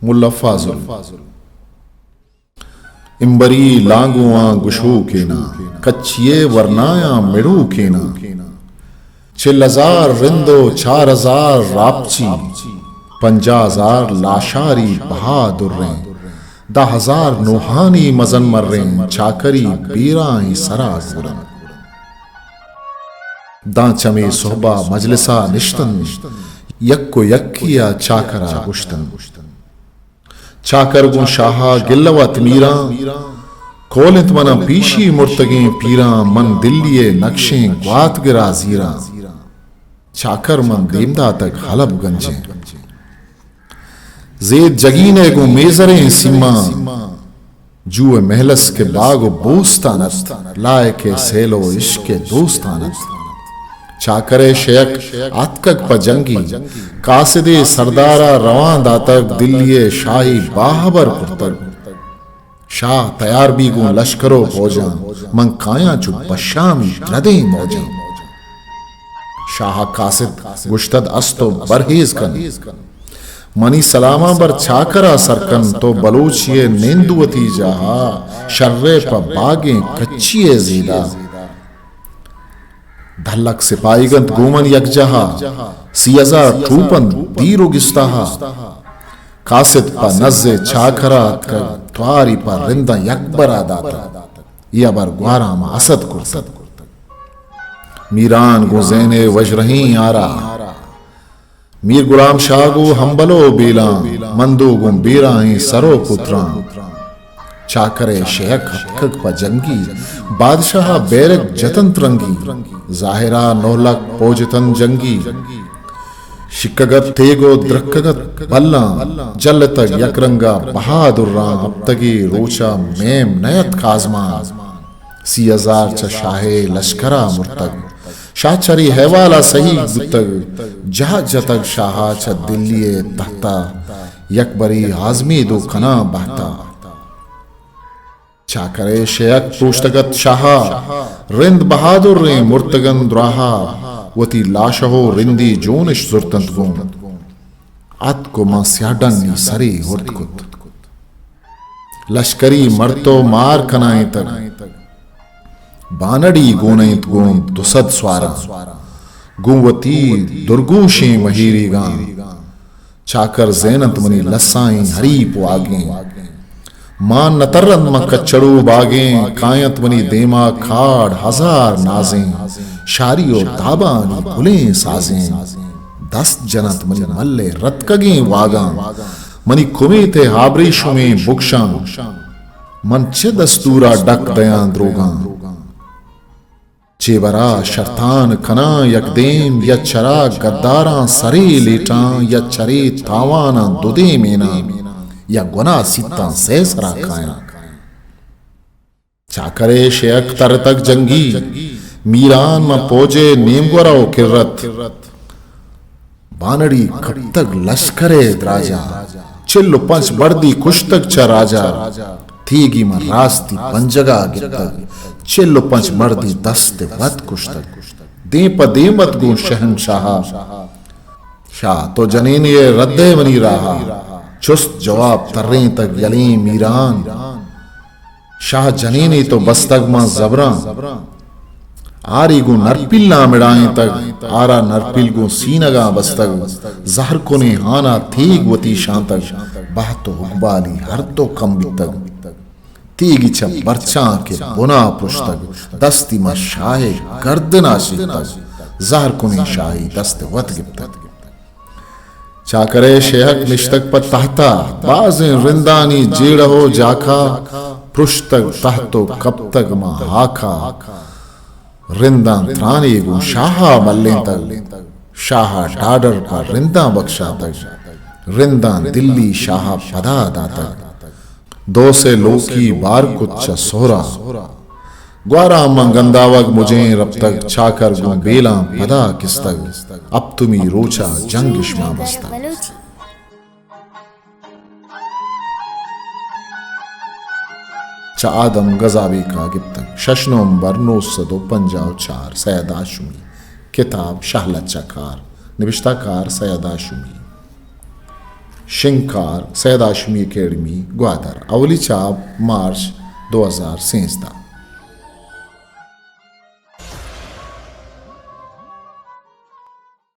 मुल्ला फाजुल इम्बरी लांगुआ गुशू केना कच्चिए वरनाया मिड़ू केना 6,000 रिंदो 4,000 रापची 50,000 लाशारी बहादुर्रें 10,000 नूहानी मजन मर्रें चाकरी बीराई सरा गुरन दांचमे सोहबा मजलिसा निश्तन यक्को यक्किया चाकरा गुश्तन चाकर गु शाहा गिल्लवत मीरा कोलित मना पीशी मुर्तगे पीरा मन दिल्लिये नक्शे ग्वात गिरा जीरा चाकर मन देमदा तक हलब गंजे जेद जगीने गु मेजरे सीमा जुए महलस के बाग बोस्तानत लाए के सेलो इश्क दोस्तानत चाकरे शेख आतकक पजंगी कासिदे सरदारा रवां दातक दिल्लिये शाही बाहबर पुरतक शाह तैयार भी गु लश्करो फौजा मन काया चु पशामी रदे मौजा शाह कासिद गुश्तद अस्तो बरहेज कन मनी सलामा बर चाकरा सरकन तो बलोचिये नेंदुवती जहा शर्रे प बागे कच्चिए जीदा धल्लक सिपाहीगंत गोमन यकजहा 30,000 ट्रूपन दीरो गिस्ताहा कासिद पा नज्जे चाकरा त्वारी पा रिंदा यकबरा दाता या बर ग्वारा मा असद कुर्सद मीरान गो ज़ैने वजरहीं आरा मीर गुलाम शाह गो हम्बलो बेला मंदो गो बेराहीं सरो पुत्रा चाकरे शेख हक्कक पा जंगी बादशाह बैरक जतन तरंगी जाहिरा नौलक पोजतन जंगी शिकगत तेगो द्रक्कगत बल्ला जल तक यकरंगा बहादुर्रा अब तगी रोचा मेम नयत काजमा 30,000 च शाहे लश्करा मुर्तग शाहचरी हैवाला सही गुतग जहा जतक शाहा च दिल्लिये तख्ता यकबरी आजमी दो कना बहता चाकरे शेख पुष्टगत शाहा रिंद बहादुर रे मुर्तगन द्राहा वती लाशहो रिंदी जोनिश जुर्तंत गुम अत को मां स्याडंगी सरी हुर्दकुत लश्करी मर्तो मार कनाए तक बानड़ी गोनैत गोम दुसद स्वारा गुवती दुर्गुशे महीरी गां चाकर जैनत मनी लसाई हरी पुआगे मान नतरन म कच्चड़ू बागे कायत वनी देमा खाड़ 1000 नाजें शारियो दाबानी भुलें साजें 10 जनत मनी मल्ले रतकगे वागा मनी कुमेते हाबरेशु में बुक्शा मन चे दस्तूरा डक दयां द्रोगा चेवरा शर्तान कना यकदेम या चरा गद्दारा सरे लेटा या चरे तावाना दुदे मेना या गुना सीता से सरा खाया चाकरे शेख तर तक जंगी मीरान में पोजे नेमगोराओ किरत बानड़ी खट्तक लश्करे द्राजा चिल्लु पंच बर्दी कुश्तक च राजा थीगी में रास्ती पंजगा गिरतक चिल्लु पंच मर्दी दस्ते वत कुश्तक दे पदेमत गु शहनशाह शाह तो जनीन ये रद्दे बनी रहा चुस्त जवाब तर्रे तक यली मीरान शाह जनीनी तो बस्तग मां जबरा आरी गु नरपिल ना मिड़ाए तक आरा नरपिल गु सीनगा बस्तग जहर कोने हाना थीग वती शांतक बहतो हुकबाली हर तो कम तक तीगी छ बरचा के बुना पुस्तक दस्ती मा शाहे गर्दना शितक जहर कोने शाही दस्त वत गिप्तक चाकरे शेहक निश्तक पर तहता बाज़ रिंदानी जेड़हो जाखा पृष्ठक तहतो कब तक मां हाखा रिंदा त्रानी गु शाहा मल्ले तक शाहा डाडर पर रिंदा बख्शा तक रिंदा दिल्ली शाहा पदा दातक दो से लोकी बार कुछ सोहरा ग्वारा मंगंदावग मुझे रब तक चाकर गु बेला पदा किस्तक अब तुम्ही रोचा जंगिश्मा बस्ता चा आदम गजावी का गिप्तक शशनोम बरनो सदो पंजाव 4 सैयद आशुमी किताब शाहलत चकार निविष्टाकार सैयद आशुमी शिंकार सैयद हाशमी अकेडमी ग्वादर। अवली छाप मार्च 2016।